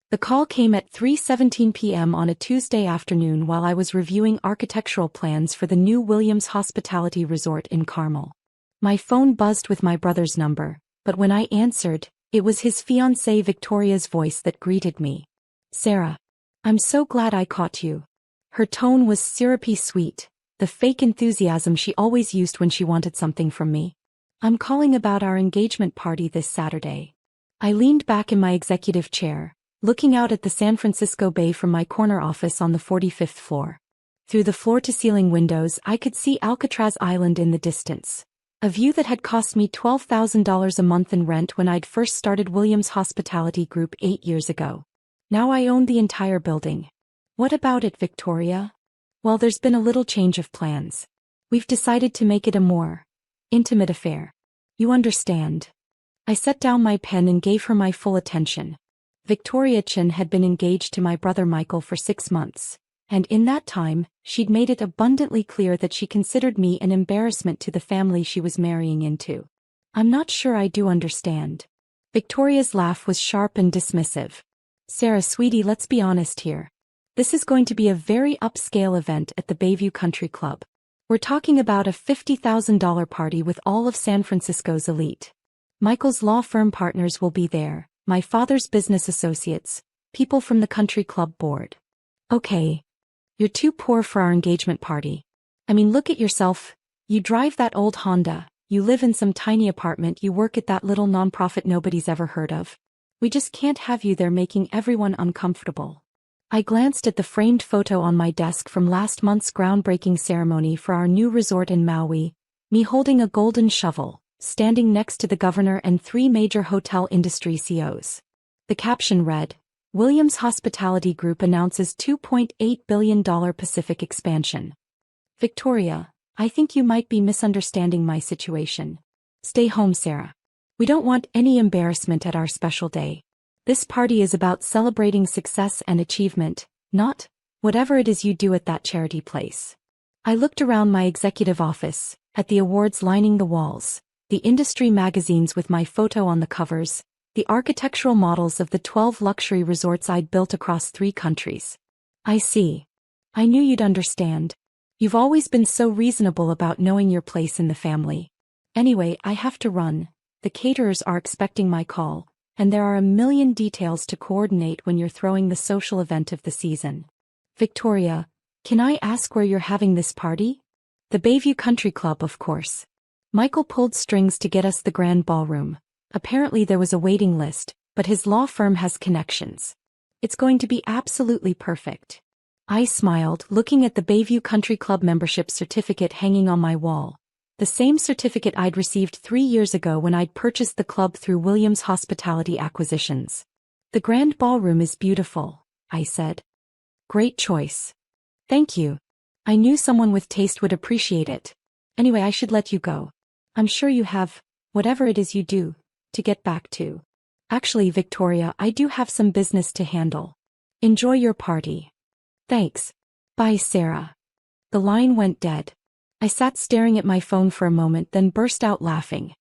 The call came at 3:17 p.m. on a Tuesday afternoon while I was reviewing architectural plans for the new Williams Hospitality Resort in Carmel. My phone buzzed with my brother's number, but when I answered, it was his fiancée Victoria's voice that greeted me. "Sarah. I'm so glad I caught you." Her tone was syrupy sweet, the fake enthusiasm she always used when she wanted something from me. "I'm calling about our engagement party this Saturday." I leaned back in my executive chair, looking out at the San Francisco Bay from my corner office on the 45th floor. Through the floor-to-ceiling windows I could see Alcatraz Island in the distance, a view that had cost me $12,000 a month in rent when I'd first started Williams Hospitality Group 8 years ago. Now I owned the entire building. "What about it, Victoria?" "Well, there's been a little change of plans. We've decided to make it a more intimate affair. You understand." I set down my pen and gave her my full attention. Victoria Chin had been engaged to my brother Michael for 6 months, and in that time, she'd made it abundantly clear that she considered me an embarrassment to the family she was marrying into. "I'm not sure I do understand." Victoria's laugh was sharp and dismissive. "Sarah, sweetie, let's be honest here. This is going to be a very upscale event at the Bayview Country Club. We're talking about a $50,000 party with all of San Francisco's elite. Michael's law firm partners will be there, my father's business associates, people from the country club board." "Okay. You're too poor for our engagement party. I mean, look at yourself. You drive that old Honda, you live in some tiny apartment, you work at that little nonprofit nobody's ever heard of. We just can't have you there making everyone uncomfortable." I glanced at the framed photo on my desk from last month's groundbreaking ceremony for our new resort in Maui, me holding a golden shovel, standing next to the governor and 3 major hotel industry CEOs. The caption read, "Williams Hospitality Group announces $2.8 billion Pacific expansion." "Victoria, I think you might be misunderstanding my situation. Stay home, Sarah. We don't want any embarrassment at our special day. This party is about celebrating success and achievement, not whatever it is you do at that charity place." I looked around my executive office, at the awards lining the walls, the industry magazines with my photo on the covers, the architectural models of the 12 luxury resorts I'd built across 3 countries. "I see. I knew you'd understand. You've always been so reasonable about knowing your place in the family. Anyway, I have to run. The caterers are expecting my call, and there are a million details to coordinate when you're throwing the social event of the season." "Victoria, can I ask where you're having this party?" "The Bayview Country Club, of course. Michael pulled strings to get us the grand ballroom. Apparently there was a waiting list, but his law firm has connections. It's going to be absolutely perfect." I smiled, looking at the Bayview Country Club membership certificate hanging on my wall, the same certificate I'd received 3 years ago when I'd purchased the club through Williams Hospitality Acquisitions. "The grand ballroom is beautiful," I said. "Great choice. Thank you. I knew someone with taste would appreciate it. Anyway, I should let you go. I'm sure you have, whatever it is you do, to get back to. Actually, Victoria, I do have some business to handle. Enjoy your party." "Thanks. Bye, Sarah." The line went dead. I sat staring at my phone for a moment, then burst out laughing.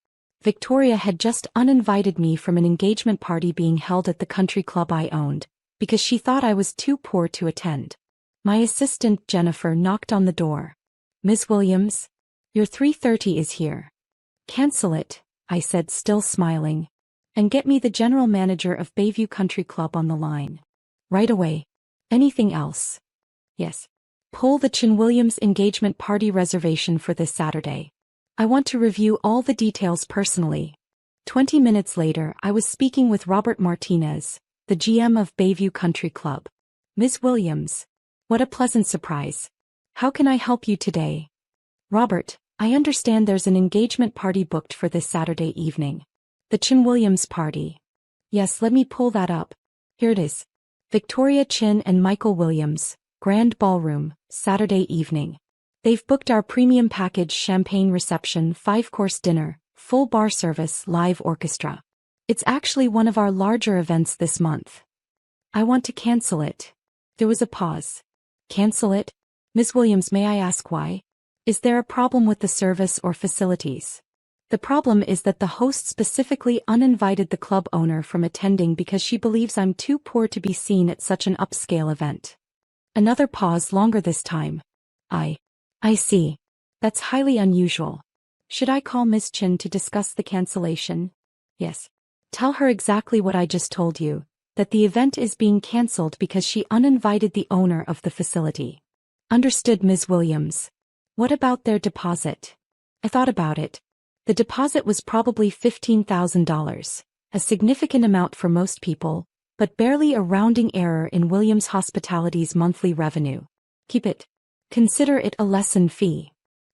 Victoria had just uninvited me from an engagement party being held at the country club I owned, because she thought I was too poor to attend. My assistant, Jennifer, knocked on the door. "Ms. Williams, your 3:30 is here." "Cancel it," I said, still smiling. "And get me the general manager of Bayview Country Club on the line. Right away. Anything else?" "Yes. Pull the Chin Williams engagement party reservation for this Saturday. I want to review all the details personally." 20 minutes later, I was speaking with Robert Martinez, the GM of Bayview Country Club. "Ms. Williams, what a pleasant surprise. How can I help you today?" "Robert, I understand there's an engagement party booked for this Saturday evening. The Chin Williams party." "Yes, let me pull that up. Here it is. Victoria Chin and Michael Williams, Grand Ballroom, Saturday evening. They've booked our premium package, champagne reception, 5-course dinner, full bar service, live orchestra. It's actually one of our larger events this month." "I want to cancel it." There was a pause. "Cancel it? Ms. Williams, may I ask why? Is there a problem with the service or facilities?" The problem is that the host specifically uninvited the club owner from attending because she believes I'm too poor to be seen at such an upscale event. Another pause, longer this time. I see. That's highly unusual. Should I call Ms. Chin to discuss the cancellation? Yes. Tell her exactly what I just told you, that the event is being cancelled because she uninvited the owner of the facility. Understood, Ms. Williams. What about their deposit? I thought about it. The deposit was probably $15,000, a significant amount for most people, but barely a rounding error in Williams Hospitality's monthly revenue. Keep it. Consider it a lesson fee.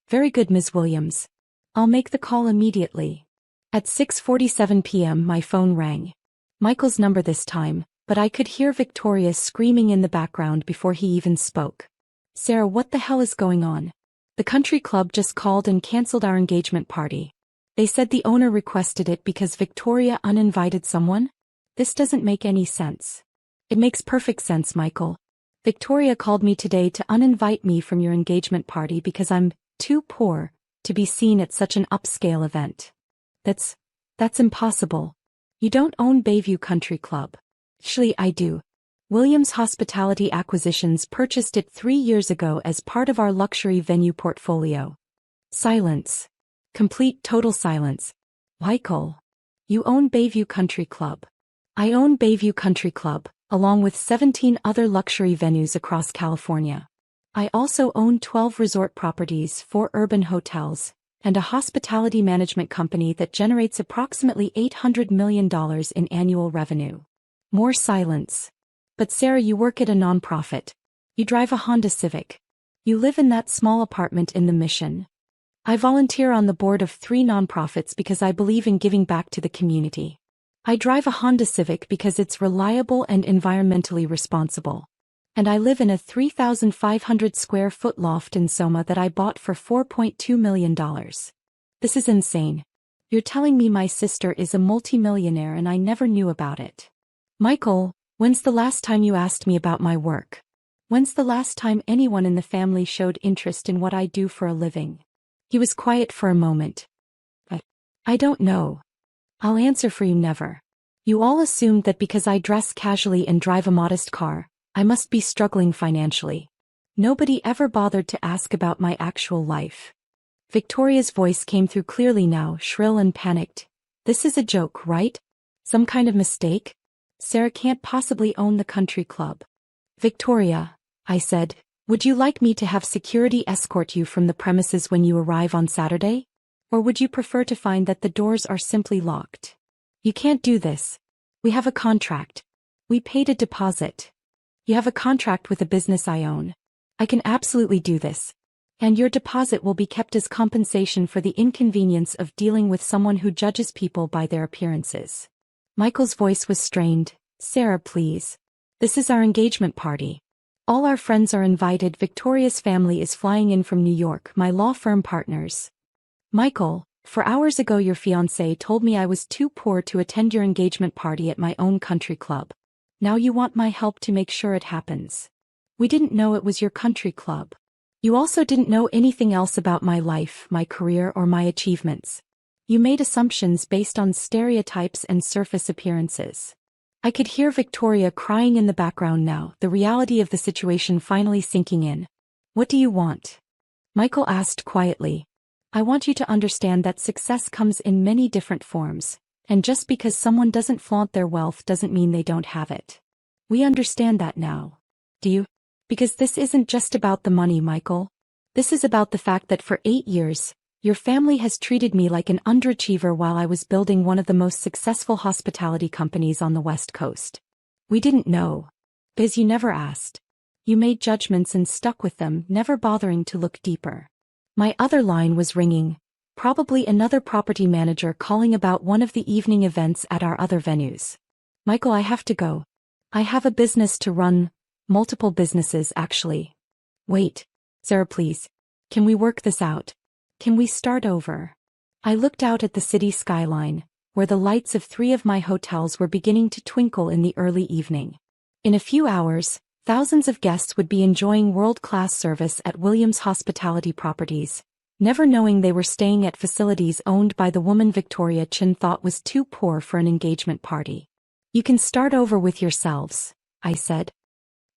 Very good, Ms. Williams. I'll make the call immediately. At 6:47 p.m. my phone rang. Michael's number this time, but I could hear Victoria screaming in the background before he even spoke. Sarah, what the hell is going on? The country club just called and cancelled our engagement party. They said the owner requested it because Victoria uninvited someone? This doesn't make any sense. It makes perfect sense, Michael. Victoria called me today to uninvite me from your engagement party because I'm too poor to be seen at such an upscale event. That's impossible. You don't own Bayview Country Club. Actually, I do. Williams Hospitality Acquisitions purchased it 3 years ago as part of our luxury venue portfolio. Silence. Complete total silence. Michael. You own Bayview Country Club. I own Bayview Country Club, along with 17 other luxury venues across California. I also own 12 resort properties, 4 urban hotels, and a hospitality management company that generates approximately $800 million in annual revenue. More silence. But Sarah, you work at a nonprofit. You drive a Honda Civic. You live in that small apartment in the Mission. I volunteer on the board of 3 nonprofits because I believe in giving back to the community. I drive a Honda Civic because it's reliable and environmentally responsible. And I live in a 3,500 square foot loft in Soma that I bought for $4.2 million. This is insane. You're telling me my sister is a multimillionaire and I never knew about it. Michael, when's the last time you asked me about my work? When's the last time anyone in the family showed interest in what I do for a living? He was quiet for a moment. I don't know. I'll answer for you, never. You all assumed that because I dress casually and drive a modest car, I must be struggling financially. Nobody ever bothered to ask about my actual life. Victoria's voice came through clearly now, shrill and panicked. This is a joke, right? Some kind of mistake? Sarah can't possibly own the country club. Victoria, I said, would you like me to have security escort you from the premises when you arrive on Saturday? Or would you prefer to find that the doors are simply locked? You can't do this. We have a contract. We paid a deposit. You have a contract with a business I own. I can absolutely do this. And your deposit will be kept as compensation for the inconvenience of dealing with someone who judges people by their appearances. Michael's voice was strained. Sarah, please. This is our engagement party. All our friends are invited. Victoria's family is flying in from New York, my law firm partners. Michael, 4 hours ago your fiancé told me I was too poor to attend your engagement party at my own country club. Now you want my help to make sure it happens. We didn't know it was your country club. You also didn't know anything else about my life, my career, or my achievements. You made assumptions based on stereotypes and surface appearances. I could hear Victoria crying in the background now, the reality of the situation finally sinking in. What do you want? Michael asked quietly. I want you to understand that success comes in many different forms, and just because someone doesn't flaunt their wealth doesn't mean they don't have it. We understand that now. Do you? Because this isn't just about the money, Michael. This is about the fact that for 8 years, your family has treated me like an underachiever while I was building one of the most successful hospitality companies on the West Coast. We didn't know. Because you never asked. You made judgments and stuck with them, never bothering to look deeper. My other line was ringing. Probably another property manager calling about one of the evening events at our other venues. Michael, I have to go. I have a business to run. Multiple businesses, actually. Wait. Sarah, please. Can we work this out? Can we start over? I looked out at the city skyline, where the lights of 3 of my hotels were beginning to twinkle in the early evening. In a few hours, thousands of guests would be enjoying world-class service at Williams Hospitality Properties, never knowing they were staying at facilities owned by the woman Victoria Chin thought was too poor for an engagement party. "You can start over with yourselves," I said.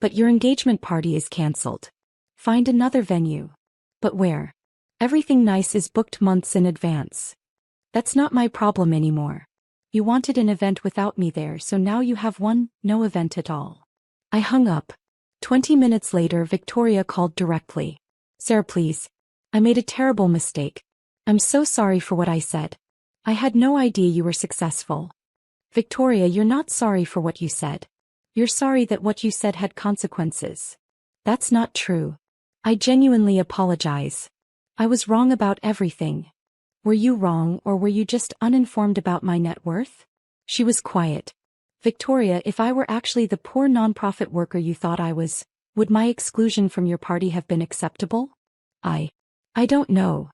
"But your engagement party is cancelled. Find another venue." "But where? Everything nice is booked months in advance." "That's not my problem anymore. You wanted an event without me there, so now you have one, no event at all." I hung up. 20 minutes later, Victoria called directly. "Sarah, please. I made a terrible mistake. I'm so sorry for what I said. I had no idea you were successful." "Victoria, you're not sorry for what you said. You're sorry that what you said had consequences." "That's not true. I genuinely apologize. I was wrong about everything." "Were you wrong, or were you just uninformed about my net worth?" She was quiet. "Victoria, if I were actually the poor nonprofit worker you thought I was, would my exclusion from your party have been acceptable?" I don't know."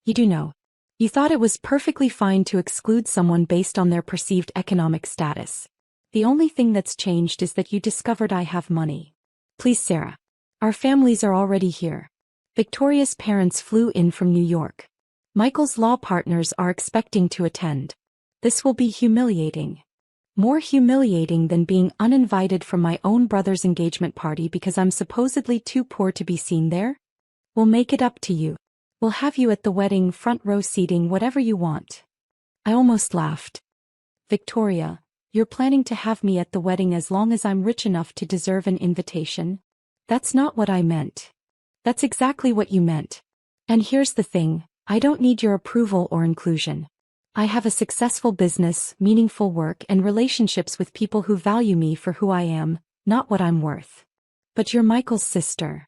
"You do know. You thought it was perfectly fine to exclude someone based on their perceived economic status. The only thing that's changed is that you discovered I have money." "Please, Sarah. Our families are already here." Victoria's parents flew in from New York. Michael's law partners are expecting to attend. This will be humiliating. More humiliating than being uninvited from my own brother's engagement party because I'm supposedly too poor to be seen there? "We'll make it up to you. We'll have you at the wedding, front row seating, whatever you want." I almost laughed. "Victoria, you're planning to have me at the wedding as long as I'm rich enough to deserve an invitation?" "That's not what I meant." "That's exactly what you meant. And here's the thing, I don't need your approval or inclusion. I have a successful business, meaningful work, and relationships with people who value me for who I am, not what I'm worth." "But you're Michael's sister."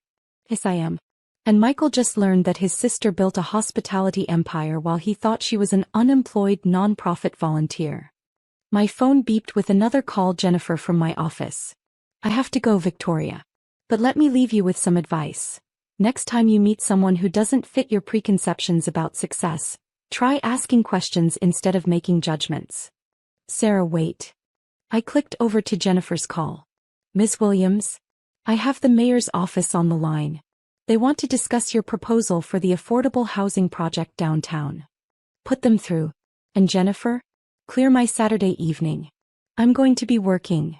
"Yes, I am. And Michael just learned that his sister built a hospitality empire while he thought she was an unemployed nonprofit volunteer." My phone beeped with another call, Jennifer from my office. "I have to go, Victoria. But let me leave you with some advice. Next time you meet someone who doesn't fit your preconceptions about success, try asking questions instead of making judgments." "Sarah, wait." I clicked over to Jennifer's call. "Ms. Williams? I have the mayor's office on the line. They want to discuss your proposal for the affordable housing project downtown." "Put them through. And Jennifer? Clear my Saturday evening. I'm going to be working."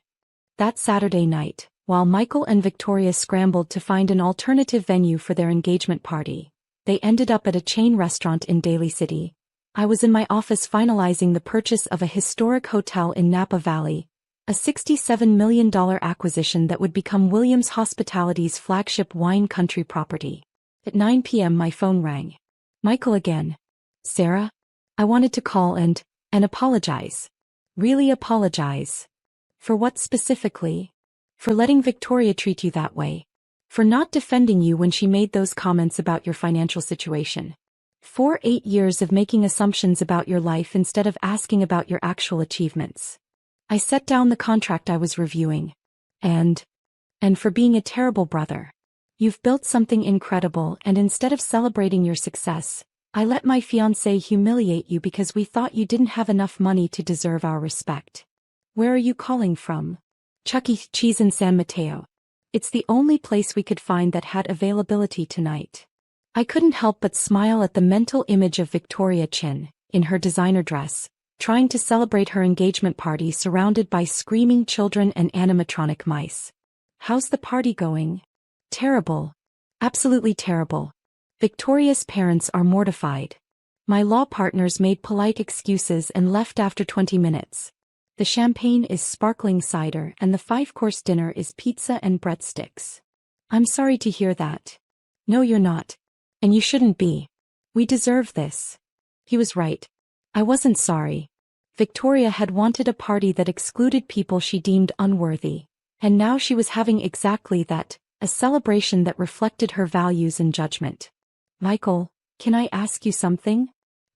That Saturday night, while Michael and Victoria scrambled to find an alternative venue for their engagement party, they ended up at a chain restaurant in Daly City. I was in my office finalizing the purchase of a historic hotel in Napa Valley, a $67 million acquisition that would become Williams Hospitality's flagship wine country property. At 9 p.m. my phone rang. Michael again. "Sarah? I wanted to call and apologize." "Really apologize? For what specifically?" "For letting Victoria treat you that way. For not defending you when she made those comments about your financial situation. For 8 years of making assumptions about your life instead of asking about your actual achievements. I set down the contract I was reviewing. And for being a terrible brother. You've built something incredible, and instead of celebrating your success, I let my fiancé humiliate you because we thought you didn't have enough money to deserve our respect." "Where are you calling from?" "Chuck E. Cheese in San Mateo. It's the only place we could find that had availability tonight." I couldn't help but smile at the mental image of Victoria Chin, in her designer dress, trying to celebrate her engagement party surrounded by screaming children and animatronic mice. "How's the party going?" "Terrible. Absolutely terrible. Victoria's parents are mortified. My law partners made polite excuses and left after 20 minutes. The champagne is sparkling cider and the 5-course dinner is pizza and breadsticks." "I'm sorry to hear that." "No, you're not. And you shouldn't be. We deserve this." He was right. I wasn't sorry. Victoria had wanted a party that excluded people she deemed unworthy, and now she was having exactly that, a celebration that reflected her values and judgment. "Michael, can I ask you something?"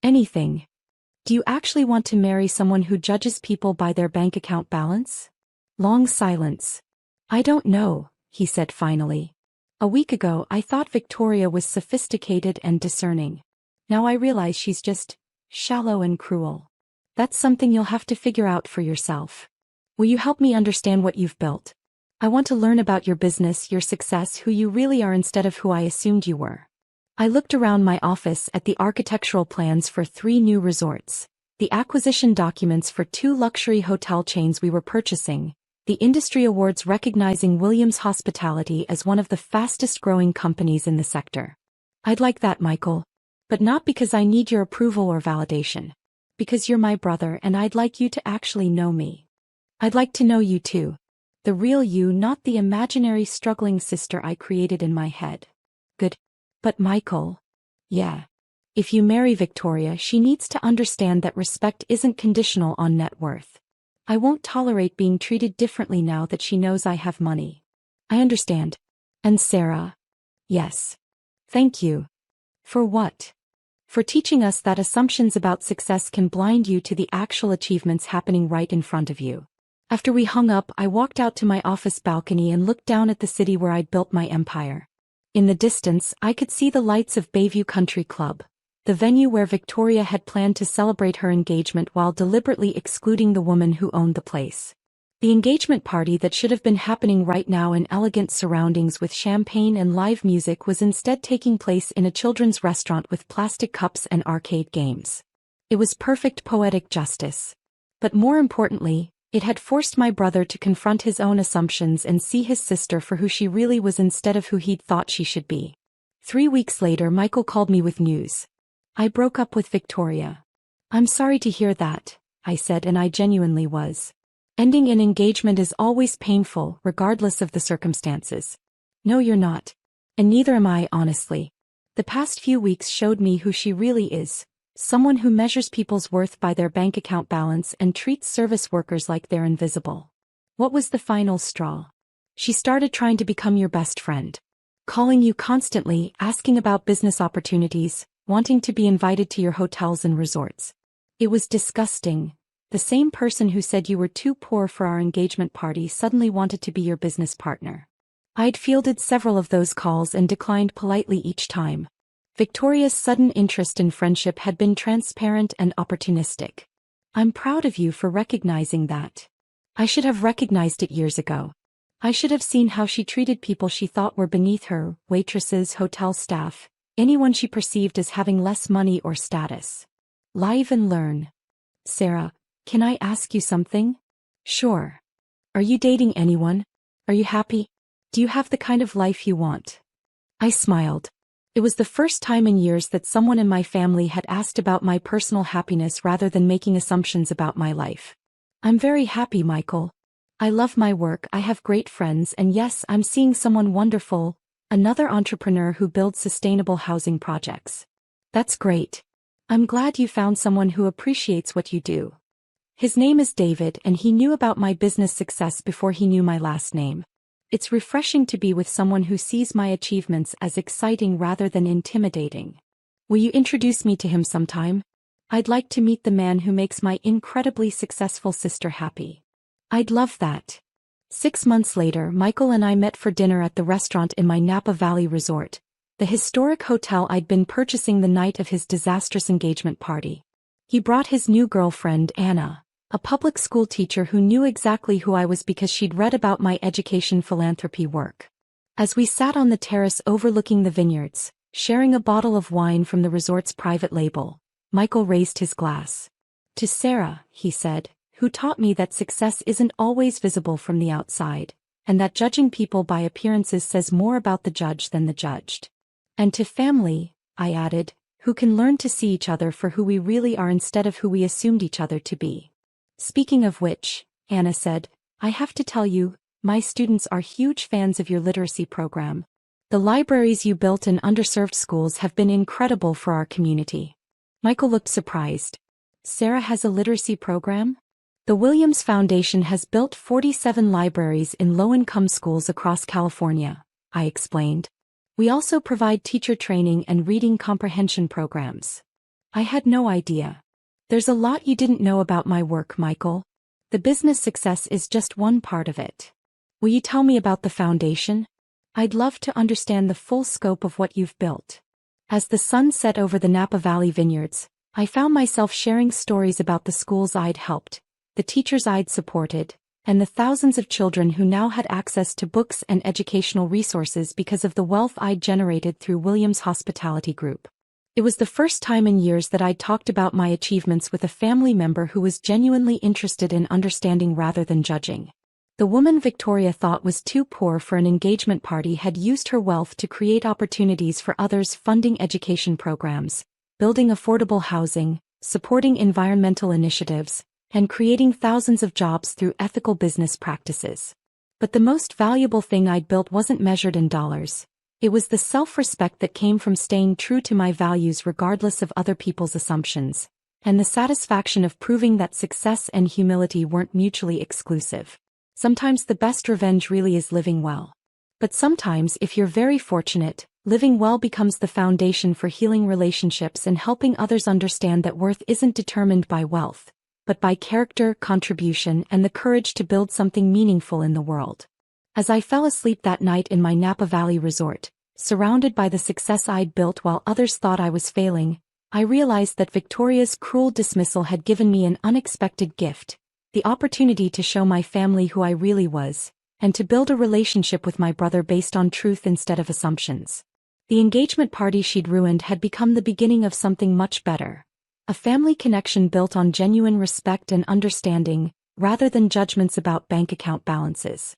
"Anything. Do you actually want to marry someone who judges people by their bank account balance?" Long silence. "I don't know," he said finally. "A week ago I thought Victoria was sophisticated and discerning. Now I realize she's just shallow and cruel. That's something you'll have to figure out for yourself. Will you help me understand what you've built? I want to learn about your business, your success, who you really are instead of who I assumed you were." I looked around my office at the architectural plans for 3 new resorts, the acquisition documents for 2 luxury hotel chains we were purchasing, the industry awards recognizing Williams Hospitality as one of the fastest-growing companies in the sector. I'd like that, Michael. But not because I need your approval or validation. Because you're my brother and I'd like you to actually know me. I'd like to know you too. The real you, not the imaginary struggling sister I created in my head. Good. But Michael. Yeah. If you marry Victoria, she needs to understand that respect isn't conditional on net worth. I won't tolerate being treated differently now that she knows I have money. I understand. And Sarah? Yes. Thank you. For what? For teaching us that assumptions about success can blind you to the actual achievements happening right in front of you. After we hung up, I walked out to my office balcony and looked down at the city where I'd built my empire. In the distance, I could see the lights of Bayview Country Club, the venue where Victoria had planned to celebrate her engagement while deliberately excluding the woman who owned the place. The engagement party that should have been happening right now in elegant surroundings with champagne and live music was instead taking place in a children's restaurant with plastic cups and arcade games. It was perfect poetic justice. But more importantly, it had forced my brother to confront his own assumptions and see his sister for who she really was instead of who he'd thought she should be. 3 weeks later, Michael called me with news. I broke up with Victoria. I'm sorry to hear that, I said, and I genuinely was. Ending an engagement is always painful, regardless of the circumstances. No, you're not. And neither am I, honestly. The past few weeks showed me who she really is. Someone who measures people's worth by their bank account balance and treats service workers like they're invisible. What was the final straw? She started trying to become your best friend. Calling you constantly, asking about business opportunities, wanting to be invited to your hotels and resorts. It was disgusting. The same person who said you were too poor for our engagement party suddenly wanted to be your business partner. I'd fielded several of those calls and declined politely each time. Victoria's sudden interest in friendship had been transparent and opportunistic. I'm proud of you for recognizing that. I should have recognized it years ago. I should have seen how she treated people she thought were beneath her, waitresses, hotel staff, anyone she perceived as having less money or status. Live and learn. Sarah, can I ask you something? Sure. Are you dating anyone? Are you happy? Do you have the kind of life you want? I smiled. It was the first time in years that someone in my family had asked about my personal happiness rather than making assumptions about my life. I'm very happy, Michael. I love my work, I have great friends, and yes, I'm seeing someone wonderful, another entrepreneur who builds sustainable housing projects. That's great. I'm glad you found someone who appreciates what you do. His name is David, and he knew about my business success before he knew my last name. It's refreshing to be with someone who sees my achievements as exciting rather than intimidating. Will you introduce me to him sometime? I'd like to meet the man who makes my incredibly successful sister happy. I'd love that. 6 months later, Michael and I met for dinner at the restaurant in my Napa Valley resort, the historic hotel I'd been purchasing the night of his disastrous engagement party. He brought his new girlfriend, Anna, a public school teacher who knew exactly who I was because she'd read about my education philanthropy work. As we sat on the terrace overlooking the vineyards, sharing a bottle of wine from the resort's private label, Michael raised his glass. To Sarah, he said, who taught me that success isn't always visible from the outside, and that judging people by appearances says more about the judge than the judged. And to family, I added, who can learn to see each other for who we really are instead of who we assumed each other to be. Speaking of which, Anna said, I have to tell you, my students are huge fans of your literacy program. The libraries you built in underserved schools have been incredible for our community. Michael looked surprised. Sarah has a literacy program? The Williams Foundation has built 47 libraries in low-income schools across California, I explained. We also provide teacher training and reading comprehension programs. I had no idea. There's a lot you didn't know about my work, Michael. The business success is just one part of it. Will you tell me about the foundation? I'd love to understand the full scope of what you've built. As the sun set over the Napa Valley vineyards, I found myself sharing stories about the schools I'd helped, the teachers I'd supported, and the thousands of children who now had access to books and educational resources because of the wealth I'd generated through Williams' hospitality group. It was the first time in years that I'd talked about my achievements with a family member who was genuinely interested in understanding rather than judging. The woman Victoria thought was too poor for an engagement party had used her wealth to create opportunities for others, funding education programs, building affordable housing, supporting environmental initiatives, and creating thousands of jobs through ethical business practices. But the most valuable thing I'd built wasn't measured in dollars. It was the self-respect that came from staying true to my values regardless of other people's assumptions, and the satisfaction of proving that success and humility weren't mutually exclusive. Sometimes the best revenge really is living well. But sometimes, if you're very fortunate, living well becomes the foundation for healing relationships and helping others understand that worth isn't determined by wealth, but by character, contribution, and the courage to build something meaningful in the world. As I fell asleep that night in my Napa Valley resort, surrounded by the success I'd built while others thought I was failing, I realized that Victoria's cruel dismissal had given me an unexpected gift: the opportunity to show my family who I really was, and to build a relationship with my brother based on truth instead of assumptions. The engagement party she'd ruined had become the beginning of something much better: a family connection built on genuine respect and understanding, rather than judgments about bank account balances.